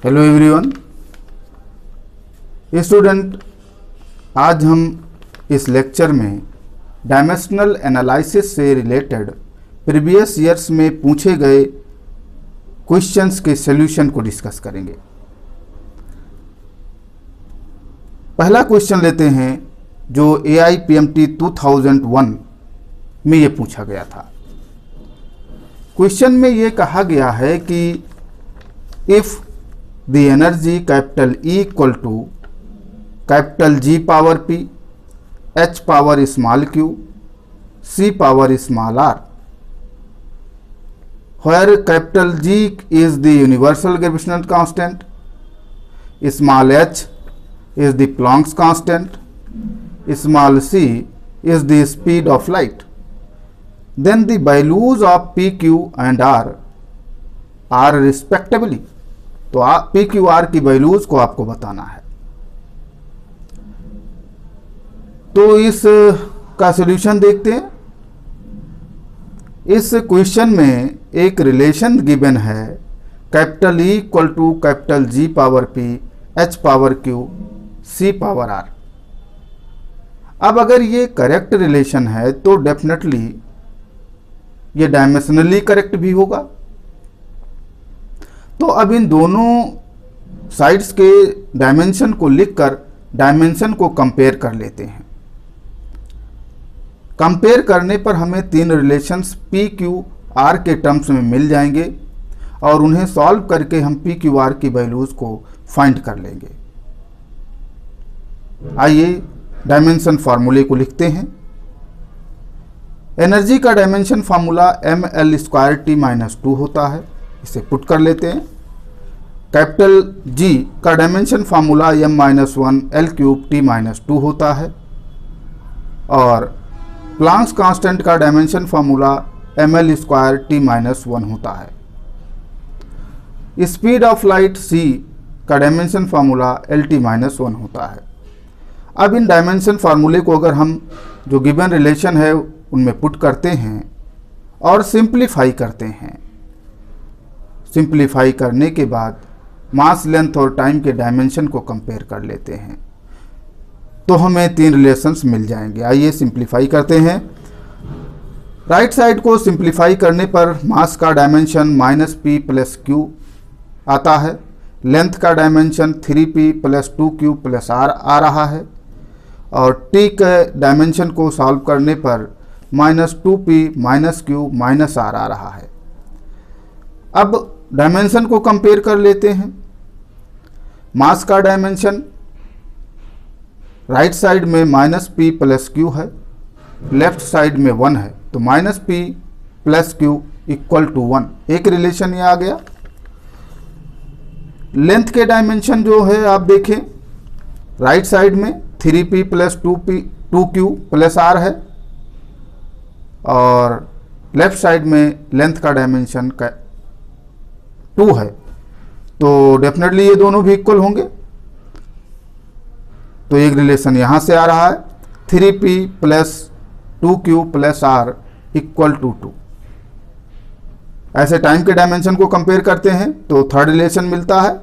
Hello everyone student, आज हम इस लेक्चर में डायमेंशनल एनालिसिस से रिलेटेड प्रीवियस ईयर्स में पूछे गए क्वेश्चंस के सॉल्यूशन को डिस्कस करेंगे। पहला क्वेश्चन लेते हैं जो AIPMT 2001 में ये पूछा गया था। क्वेश्चन में ये कहा गया है कि if the energy capital E equal to capital G power P, H power small q, C power small r, where capital G is the universal gravitational constant, small h is the Planck's constant, small c is the speed of light, then the values of p, q and r are respectively। तो p, q, r की values को आपको बताना है। तो इस का solution देखते हैं। इस क्वेश्चन में एक रिलेशन गिवन है, capital E equal to capital G power P, H power Q, C power R। अब अगर ये करेक्ट रिलेशन है तो डेफिनेटली ये डायमेंशनली करेक्ट भी होगा। तो अब इन दोनों साइड्स के डायमेंशन को लिखकर डायमेंशन को कंपेयर कर लेते हैं। कंपेयर करने पर हमें तीन रिलेशंस P, Q, R के टर्म्स में मिल जाएंगे और उन्हें सॉल्व करके हम P, Q, R की वैल्यूज को फाइंड कर लेंगे। आइए डायमेंशन फार्मूले को लिखते हैं। एनर्जी का डायमेंशन फार्मूला mL²T-2 होता है, इसे पुट कर लेते हैं। कैपिटल G का डायमेंशन फार्मूला m-1L³ T-2 होता है और प्लांक्स कांस्टेंट का डायमेंशन फार्मूला mL²T-1 होता है। स्पीड ऑफ लाइट c का डायमेंशन फार्मूला L-T-1 होता है। अब इन डायमेंशन फार्मूले को अगर हम जो गिवन रिलेशन है उनमें पुट करते हैं और सिंप्लीफाई करते हैं। सिंप्लीफाई करने के बाद मास, लेंथ और टाइम के डायमेंशन को कंपेयर कर लेते हैं तो हमें तीन रिलेशंस मिल जाएंगे। आइए सिंप्लीफाई करते हैं। राइट साइड को सिंप्लीफाई करने पर मास का डायमेंशन -p + q आता है, लेंथ का डायमेंशन 3p + 2q + r आ रहा है और t के डायमेंशन को सॉल्व करने पर -2p - q - r आ रहा है। अब डायमेंशन को कंपेयर कर लेते हैं। मास का डायमेंशन राइट साइड में -p + q है, लेफ्ट साइड में 1 है, तो -p + q = 1, एक रिलेशन ये आ गया। लेंथ के डायमेंशन जो है आप देखें, राइट साइड में 3p + 2q + r है और लेफ्ट साइड में लेंथ का डायमेंशन 2 है, तो डेफिनेटली ये दोनों भी इक्वल होंगे। तो एक रिलेशन यहां से आ रहा है, 3p + 2q + r = 2। ऐसे टाइम के डायमेंशन को कंपेयर करते हैं तो थर्ड रिलेशन मिलता है,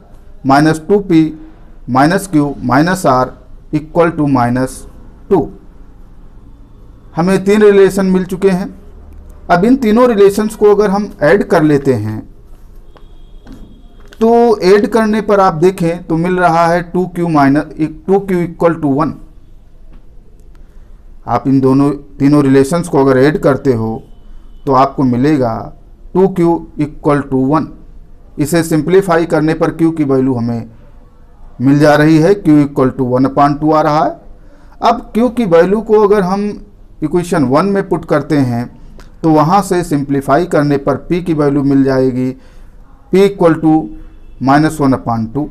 -2p - q - r = -2। हमें तीन रिलेशन मिल चुके हैं। अब इन तीनों रिलेशंस को अगर हम ऐड कर लेते हैं तो ऐड करने पर आप देखें तो मिल रहा है 2q = 1। आप इन तीनों रिलेशंस को अगर ऐड करते हो तो आपको मिलेगा 2q = 1। इसे सिंप्लीफाई करने पर q की वैल्यू हमें मिल जा रही है, q = 1/2 आ रहा है। अब q की वैल्यू को अगर हम इक्वेशन 1 में पुट करते हैं तो वहाँ से सिंप्लीफाई करने पर p की वैल्यू मिल जाएगी, p = -1/2।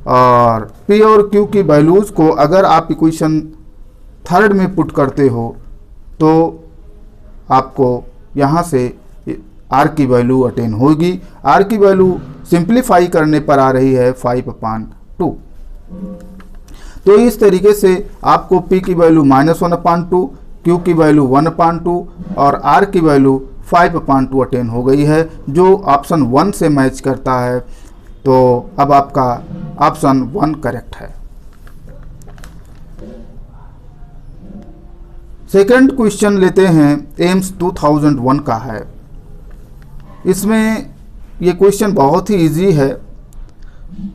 और p और q की वैल्यूज़ को अगर आप इक्वेशन 3 में पुट करते हो तो आपको यहाँ से r की वैल्यू अटेन होगी। r की वैल्यू सिंप्लीफाई करने पर आ रही है 5/2। तो इस तरीके से आपको p की वैल्यू -1/2, q की वैल्यू 1/2 और r की वैल्यू 5/2 अटेन हो गई है, जो ऑप्शन 1 से मैच करता है। तो अब आपका ऑप्शन 1 करेक्ट है। सेकंड क्वेश्चन लेते हैं, एम्स 2001 का है। इसमें ये क्वेश्चन बहुत ही इजी है।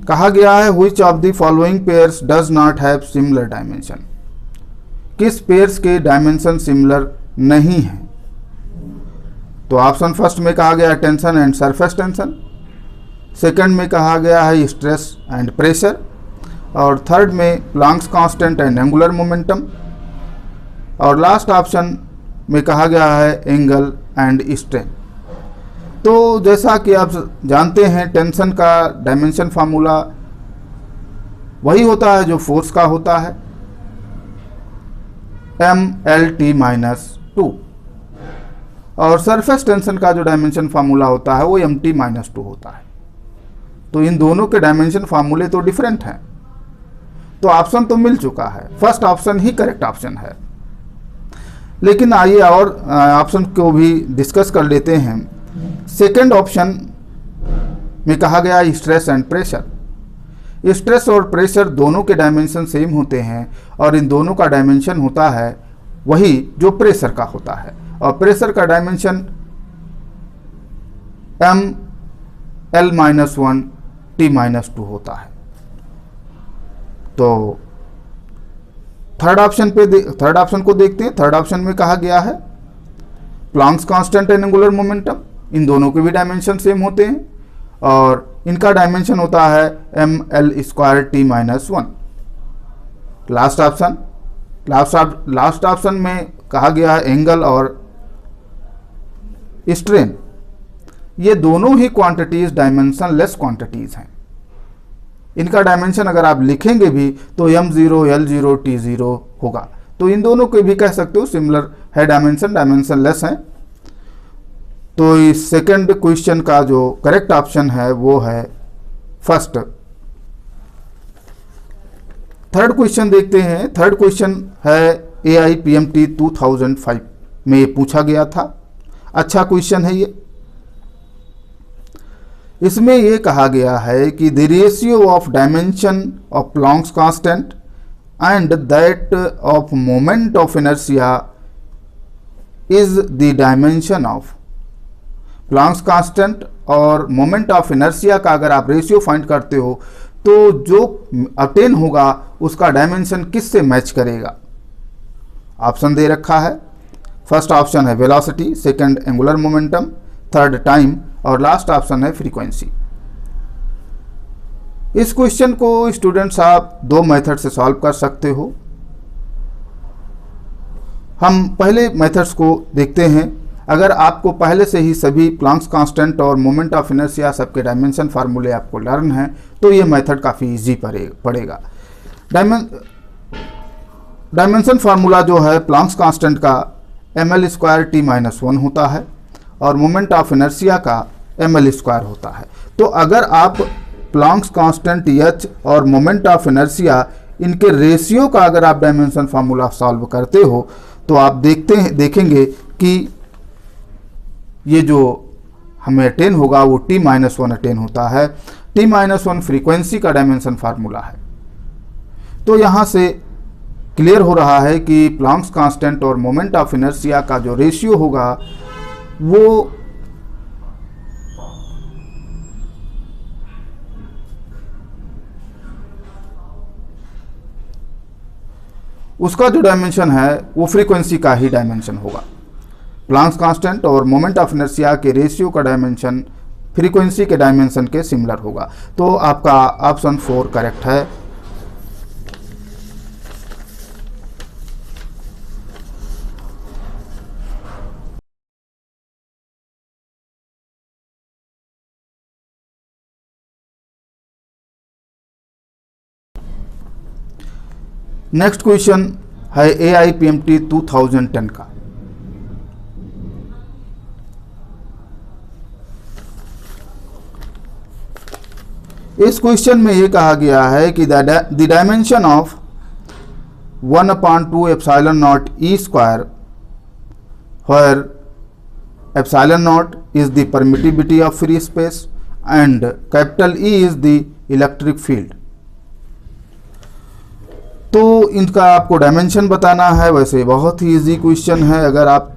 कहा गया है which of the following pairs does not have similar dimension. किस पेयर्स के डायमेंशन सिमिलर नहीं है। तो ऑप्शन फर्स्ट में कहा गया tension and surface tension, second में कहा गया है स्ट्रेस एंड प्रेशर, और थर्ड में planks constant and angular momentum, और लास्ट ऑप्शन में कहा गया है एंगल एंड स्ट्रेन। तो जैसा कि आप जानते हैं टेंशन का डायमेंशन फार्मूला वही होता है जो फोर्स का होता है, MLT-2, और सरफेस टेंशन का जो डायमेंशन फार्मूला होता है वो MT-2 होता है। तो इन दोनों के डायमेंशन फार्मूले तो डिफरेंट हैं। तो ऑप्शन तो मिल चुका है, फर्स्ट ऑप्शन ही करेक्ट ऑप्शन है। लेकिन आइए और ऑप्शन को भी डिस्कस कर लेते हैं। सेकंड ऑप्शन में कहा गया स्ट्रेस एंड प्रेशर। स्ट्रेस और प्रेशर दोनों के डायमेंशन सेम होते हैं और इन दोनों का डायमेंशन होता है वही जो प्रेशर का होता है, और प्रेशर का डायमेंशन ML-1T-2 होता है। तो थर्ड ऑप्शन को देखते हैं। थर्ड ऑप्शन में कहा गया है Planck's constant and angular momentum, इन दोनों के भी डायमेंशन सेम होते हैं और इनका डायमेंशन होता है ML2T-1। लास्ट ऑप्शन में कहा गया है एंगल और स्ट्रेन। ये दोनों ही क्वांटिटीज डायमेंशन लेस क्वांटिटीज हैं। इनका डायमेंशन अगर आप लिखेंगे भी तो M0, L0, T0 होगा। तो इन दोनों के भी कह सकते हो सिमिलर है, डायमेंशन लेस है। तो इस सेकंड क्वेश्चन का जो करेक्ट ऑप्शन है वो है फर्स्ट। थर्ड क्वेश्चन देखते हैं। थर्ड क्वेश्चन है AIPMT 2005 में ये पूछा गया था। अच्छा क्वेश्चन है ये। इसमें यह कहा गया है कि the ratio of dimension of Planck's constant and that of moment of inertia is the dimension of. Planck's constant और मोमेंट ऑफ इनर्शिया का अगर आप रेशियो फाइंड करते हो तो जो अटेन होगा उसका डायमेंशन किससे मैच करेगा। ऑप्शन दे रखा है। फर्स्ट ऑप्शन है velocity, second angular momentum, third time और लास्ट ऑप्शन है फ्रीक्वेंसी। इस क्वेश्चन को स्टूडेंट्स आप दो मेथड से सॉल्व कर सकते हो। हम पहले मेथड्स को देखते हैं। अगर आपको पहले से ही सभी प्लैंक्स कांस्टेंट और मोमेंट ऑफ इनर्शिया सबके डायमेंशन फार्मूले आपको लर्न हैं तो ये मेथड काफ़ी इजी पड़ेगा। डायमेंशन फार्मूला जो है प्लैंक्स कांस्टेंट का ML2T-1 होता है और मोमेंट ऑफ इनर्शिया का ML² होता है। तो अगर आप प्लैंक्स कांस्टेंट H और मोमेंट ऑफ इनर्शिया इनके रेशियो का अगर आप डायमेंशन फार्मूला सॉल्व करते हो तो आप देखेंगे कि ये जो हमें अटेन होगा वो T-1 अटेन होता है। T-1 फ्रीक्वेंसी का डायमेंशन फार्मूला है। तो यहाँ से क्लियर हो रहा है कि प्लैंक्स कांस्टेंट और मोमेंट ऑफ इनर्शिया का जो रेशियो होगा वो उसका जो डायमेंशन है वो फ्रीक्वेंसी का ही डायमेंशन होगा। प्लैंक्स कांस्टेंट और मोमेंट ऑफ इनर्शिया के रेशियो का डायमेंशन फ्रीक्वेंसी के डायमेंशन के सिमिलर होगा। तो आपका ऑप्शन 4 करेक्ट है। नेक्स्ट क्वेश्चन है AIPMT 2010 का। इस क्वेश्चन में यह कहा गया है कि the dimension of 1/2 epsilon not E square where epsilon not is the permittivity of free space and capital E is the electric field। तो इनका आपको डायमेंशन बताना है। वैसे बहुत ही इजी क्वेश्चन है। अगर आप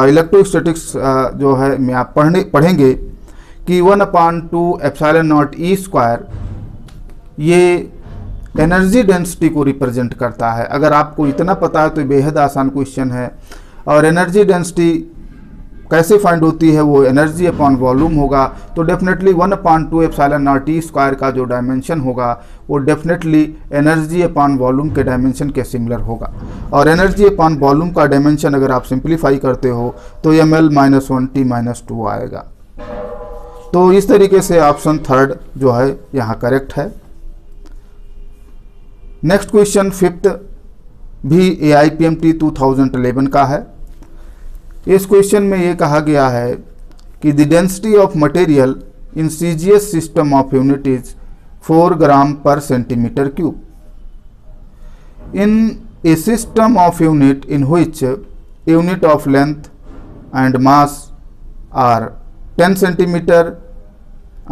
इलेक्ट्रोस्टैटिक्स जो है में आप पढ़ेंगे कि 1/2 एप्सिलॉन नॉट ई स्क्वायर ये एनर्जी डेंसिटी को रिप्रेजेंट करता है। अगर आपको इतना पता है तो बेहद आसान क्वेश्चन है। और एनर्जी डेंसिटी कैसे फाइंड होती है, वो एनर्जी अपॉन वॉल्यूम होगा। तो definitely 1/2 epsilon not E square का जो डायमेंशन होगा वो डेफिनेटली एनर्जी अपॉन वॉल्यूम के डायमेंशन के सिमिलर होगा। और एनर्जी अपॉन वॉल्यूम का डायमेंशन अगर आप सिंप्लीफाई करते हो तो ml - 1 t - 2 आएगा। तो इस तरीके से ऑप्शन थर्ड जो है यहाँ करेक्ट है। नेक्स्ट क्वेश्चन फिफ्थ भी AIPMT 2011 का है। इस क्वेश्चन में ये कहा गया है कि the density of material in CGS system of unit is 4 gram per centimetre cube. In a system of unit in which unit of length and mass are 10 centimetre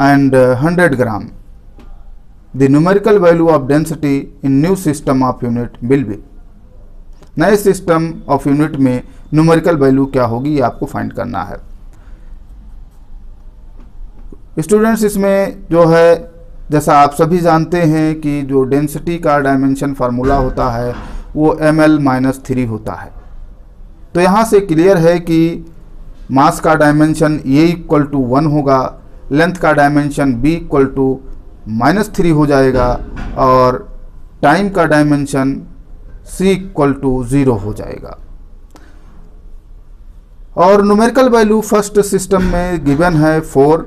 and 100 gram, the numerical value of density in new system of unit will be। नए system of unit में numerical value क्या होगी ये आपको find करना है। Students इसमें जो है जैसा आप सभी जानते हैं कि जो डेंसिटी का डायमेंशन फार्मूला होता है वो ml - 3 होता है। तो यहाँ से क्लियर है कि मास का डायमेंशन A = 1 होगा, लेंथ का डायमेंशन B = -3 हो जाएगा और टाइम का डायमेंशन C = 0 हो जाएगा। और न्यूमेरिकल वैल्यू फर्स्ट सिस्टम में गिवन है 4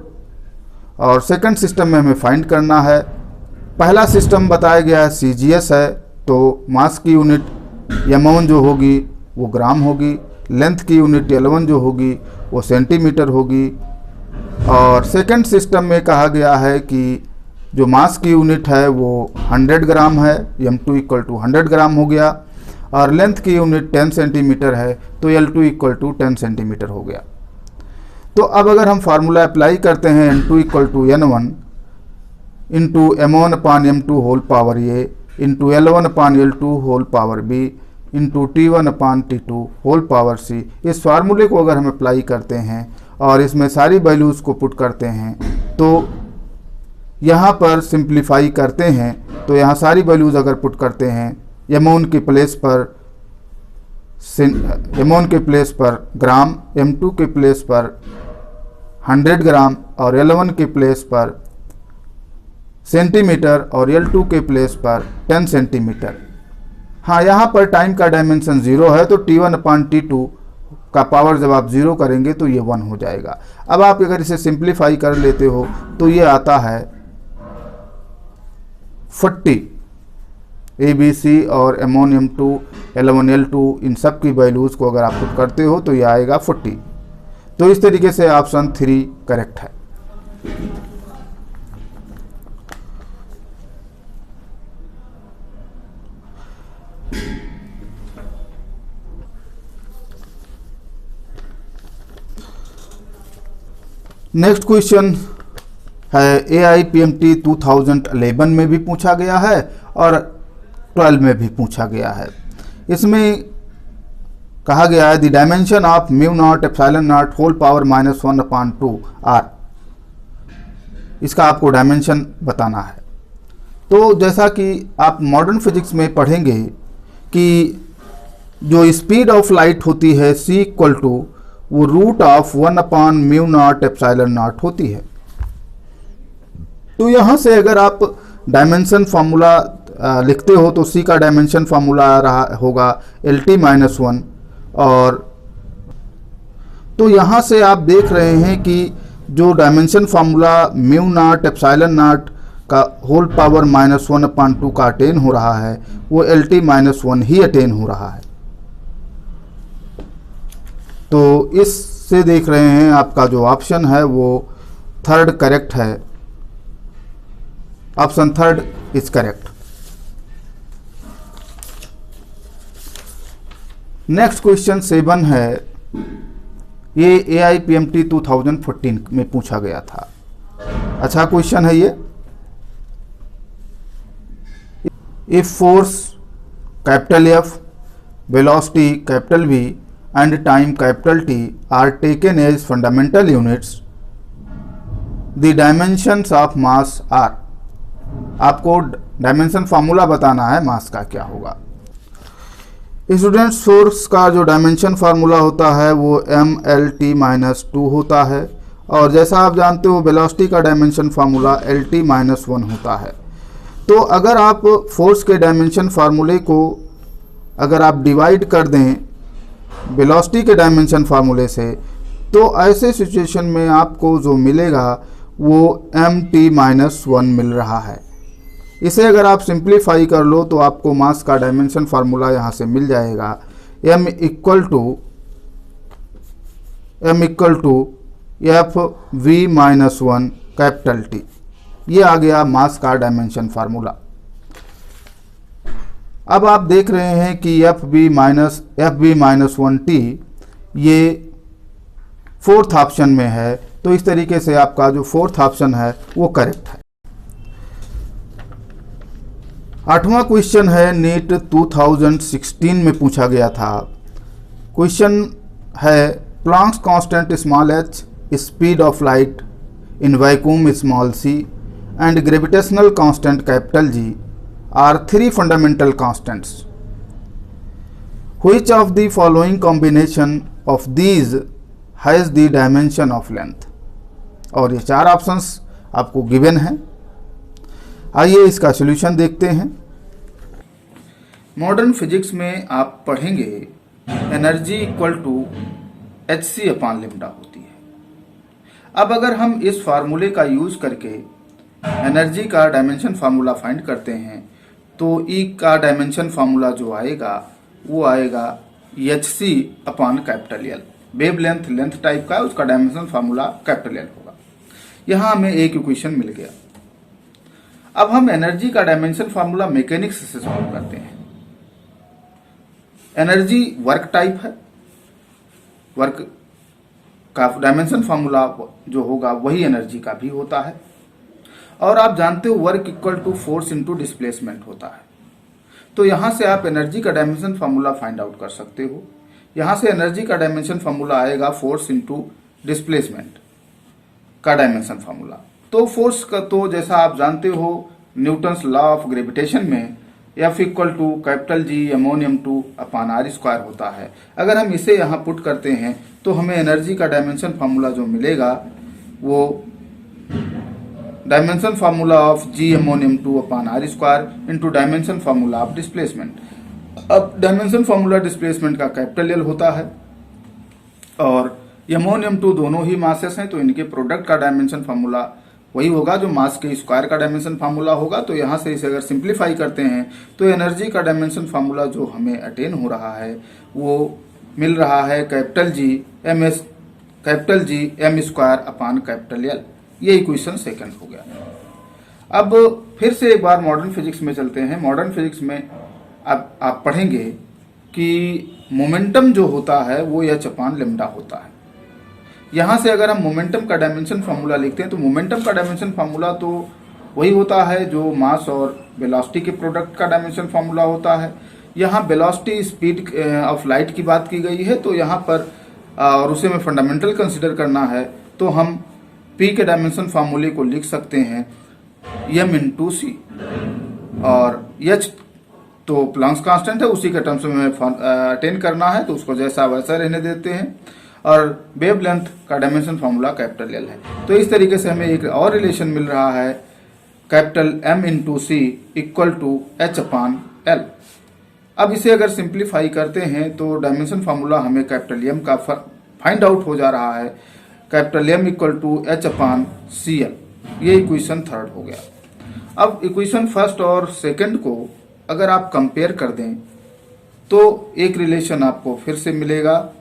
और सेकंड सिस्टम में हमें फाइंड करना है। पहला सिस्टम बताया गया है CGS है, तो मास की यूनिट m1 जो होगी वो ग्राम होगी, लेंथ की यूनिट L1 जो होगी वो सेंटीमीटर होगी। और सेकंड सिस्टम में कहा गया है कि जो मास की यूनिट है वो 100 ग्राम है, m2 = 100 ग्राम हो गया और लेंथ की यूनिट 10 सेंटीमीटर है तो L2 = 10 सेंटीमीटर हो गया। तो अब अगर हम फार्मूला अप्लाई करते हैं N2 = N1 into m1/m2 whole power A into L1/L2 whole power B into T1/T2 whole power C, इस फार्मूले को अगर हम अप्लाई करते हैं और इसमें सारी वैल्यूज़ को पुट करते हैं तो यहाँ पर सिंप्लीफाई करते हैं तो यहाँ सारी वैल्यूज़ अगर पुट करते हैं m1 के प्लेस पर ग्राम, m2 के प्लेस पर 100 ग्राम और L1 के प्लेस पर सेंटीमीटर और L2 के प्लेस पर 10 सेंटीमीटर। हाँ, यहाँ पर टाइम का डायमेंशन 0 है तो T1/T2 का पावर जब आप 0 करेंगे तो ये 1 हो जाएगा। अब आप अगर इसे सिंप्लीफाई कर लेते हो तो ये आता है 40। ABC और m1 m2 L1 L2 इन सब की वैल्यूज़ को अगर आप पुट करते हो तो ये आएगा 40। तो इस तरीके से ऑप्शन 3 करेक्ट है। नेक्स्ट क्वेश्चन है AIPMT 2011 में भी पूछा गया है और 12 में भी पूछा गया है। इसमें कहा गया है the dimension of μ0 ε0 whole power -1/2 r। इसका आपको डायमेंशन बताना है। तो जैसा कि आप मॉडर्न फिजिक्स में पढ़ेंगे कि जो स्पीड ऑफ लाइट होती है c = वो √1/μ0 ε0 होती है। तो यहाँ से अगर आप डायमेंशन फार्मूला लिखते हो तो c का डायमेंशन फार्मूला आ रहा होगा LT - 1। और तो यहाँ से आप देख रहे हैं कि जो डायमेंशन फार्मूला μ0 ε0 का होल पावर -1/2 का अटेन हो रहा है वो LT - 1 ही अटेन हो रहा है। तो इससे देख रहे हैं आपका जो ऑप्शन है वो थर्ड करेक्ट है। Option third is correct. Next question 7 है, ये AIPMT 2014 में पूछा गया था। अच्छा क्वेश्चन है ये। If force capital F, velocity capital V and time capital T are taken as fundamental units, the dimensions of mass are. आपको डायमेंशन फार्मूला बताना है मास का क्या होगा। स्टूडेंट्स, फोर्स का जो डायमेंशन फार्मूला होता है वो MLT-2 होता है, और जैसा आप जानते हो वेलोसिटी का डायमेंशन फार्मूला LT-1 होता है। तो अगर आप फोर्स के डायमेंशन फार्मूले को अगर आप डिवाइड कर दें वेलोसिटी के डायमेंशन फार्मूले से, तो ऐसे सिचुएशन में आपको जो मिलेगा वो MT-1 मिल रहा है। इसे अगर आप सिंप्लीफाई कर लो तो आपको मास का डायमेंशन फार्मूला यहाँ से मिल जाएगा, m equal to FV-1 capital T। ये आ गया मास का डायमेंशन फार्मूला। अब आप देख रहे हैं कि FV-1T ये फोर्थ ऑप्शन में है, तो इस तरीके से आपका जो फोर्थ ऑप्शन है वो करेक्ट है। 8वां क्वेश्चन है, नीट 2016 में पूछा गया था। क्वेश्चन है Planck's constant small h, speed of light in vacuum small c and gravitational constant capital G are 3 fundamental constants. Which of the following combination of these has the dimension of length. और ये 4 options आपको given हैं। आइए इसका solution देखते हैं। Modern physics में आप पढ़ेंगे एनर्जी इक्वल टू hc/λ होती है। अब अगर हम इस फार्मूले का यूज करके एनर्जी का डायमेंशन फार्मूला फाइंड करते हैं तो E का डायमेंशन फार्मूला जो आएगा वो आएगा hc/L। वेव लेंथ टाइप का उसका डायमेंशन फार्मूला कैपिटल L होगा। यहाँ हमें एक इक्वेशन मिल गया। अब हम एनर्जी का डायमेंशन फार्मूला मैकेनिक्स से सॉल्व करते हैं। एनर्जी वर्क टाइप है, वर्क का डायमेंशन फार्मूला जो होगा वही एनर्जी का भी होता है। और आप जानते हो work equal to force into displacement होता है। तो यहां से आप एनर्जी का डायमेंशन फार्मूला फाइंड आउट कर सकते हो। यहां से एनर्जी का डायमेंशन फार्मूला आएगा फोर्स इनटू डिस्प्लेसमेंट का डायमेंशन फार्मूला। तो फोर्स का तो जैसा आप जानते हो न्यूटन्स लॉ ऑफ ग्रेविटेशन में F equal to capital G m/r² होता है। अगर हम इसे यहाँ पुट करते हैं तो हमें एनर्जी का डायमेंशन फार्मूला जो मिलेगा वो dimension formula of G m/r² into dimension formula of displacement. अब डायमेंशन फार्मूला डिस्प्लेसमेंट का कैपिटल L होता है और m/m2 दोनों ही मासेस हैं, तो इनके प्रोडक्ट का डायमेंशन फार्मूला वही होगा जो मास के स्क्वायर का डायमेंशन फार्मूला होगा। तो यहाँ से इसे अगर सिंप्लीफाई करते हैं तो एनर्जी का डायमेंशन फार्मूला जो हमें अटेन हो रहा है वो मिल रहा है कैपिटल G m²/L। ये इक्वेशन सेकंड हो गया। अब फिर से एक बार मॉडर्न फिजिक्स में चलते हैं। मॉडर्न फिजिक्स में अब आप पढ़ेंगे कि मोमेंटम जो होता है वो h/λ होता है। यहां से अगर हम मोमेंटम का डायमेंशन फार्मूला लिखते हैं तो मोमेंटम का डायमेंशन फार्मूला तो वही होता है जो मास और वेलोसिटी के प्रोडक्ट का डायमेंशन फार्मूला होता है। यहाँ वेलोसिटी स्पीड ऑफ लाइट की बात की गई है, तो यहाँ पर और उसे में फंडामेंटल कंसिडर करना है तो हम P के डायमेंशन फार्मूले को लिख सकते हैं m/c और h तो प्लैंक्स कांस्टेंट है, उसी के टर्म्स में अटेन करना है तो उसको जैसा वैसा रहने देते हैं। और वेव लेंथ का डायमेंशन फार्मूला कैपिटल L है। तो इस तरीके से हमें एक और रिलेशन मिल रहा है capital m/c equal to h/L। अब इसे अगर सिंप्लीफाई करते हैं तो डायमेंशन फार्मूला हमें कैपिटल M का फाइंड आउट हो जा रहा है, capital M equal to h/Cl। ये इक्वेशन थर्ड हो गया। अब इक्वेशन फर्स्ट और सेकंड को अगर आप कंपेयर कर दें तो एक रिलेशन आपको फिर से मिलेगा।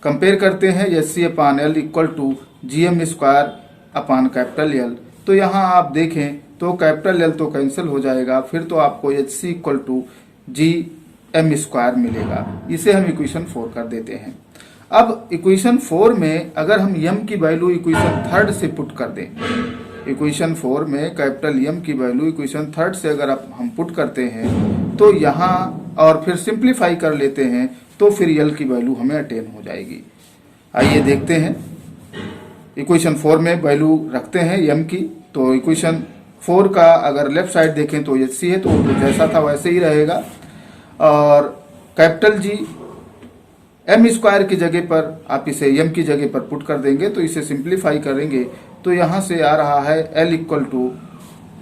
कंपेयर करते हैं hc/L इक्वल टू Gm²/L। तो यहाँ आप देखें तो कैपिटल L तो कैंसिल हो जाएगा, फिर तो आपको hc इक्वल टू Gm² मिलेगा। इसे हम इक्वेशन 4 कर देते हैं। अब इक्वेशन 4 में अगर हम m की वैल्यू इक्वेशन थर्ड से पुट कर दें इक्वेशन 4 में कैपिटल एम की वैल्यू इक्वेशन थर्ड से अगर हम पुट करते हैं तो यहाँ और फिर सिंप्लीफाई कर लेते हैं तो फिर यल की वैल्यू हमें अटेन हो जाएगी। आइए देखते हैं। इक्वेशन 4 में वैल्यू रखते हैं एम की, तो इक्वेशन 4 का अगर लेफ्ट साइड देखें तो एच सी है, तो जैसा था वैसे ही रहेगा। और कैपिटल जी एम स्क्वायर की जगह पर आप इसे एम की जगह पर पुट कर देंगे, तो इसे सिंप्लीफाई करेंगे तो यहाँ से आ रहा है L equal to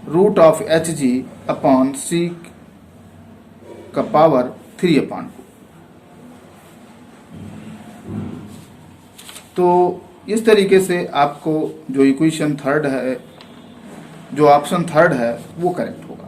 root of H G upon C का पावर 3/2। तो इस तरीके से आपको जो इक्वेशन थर्ड है, जो ऑप्शन थर्ड है वो करेक्ट होगा।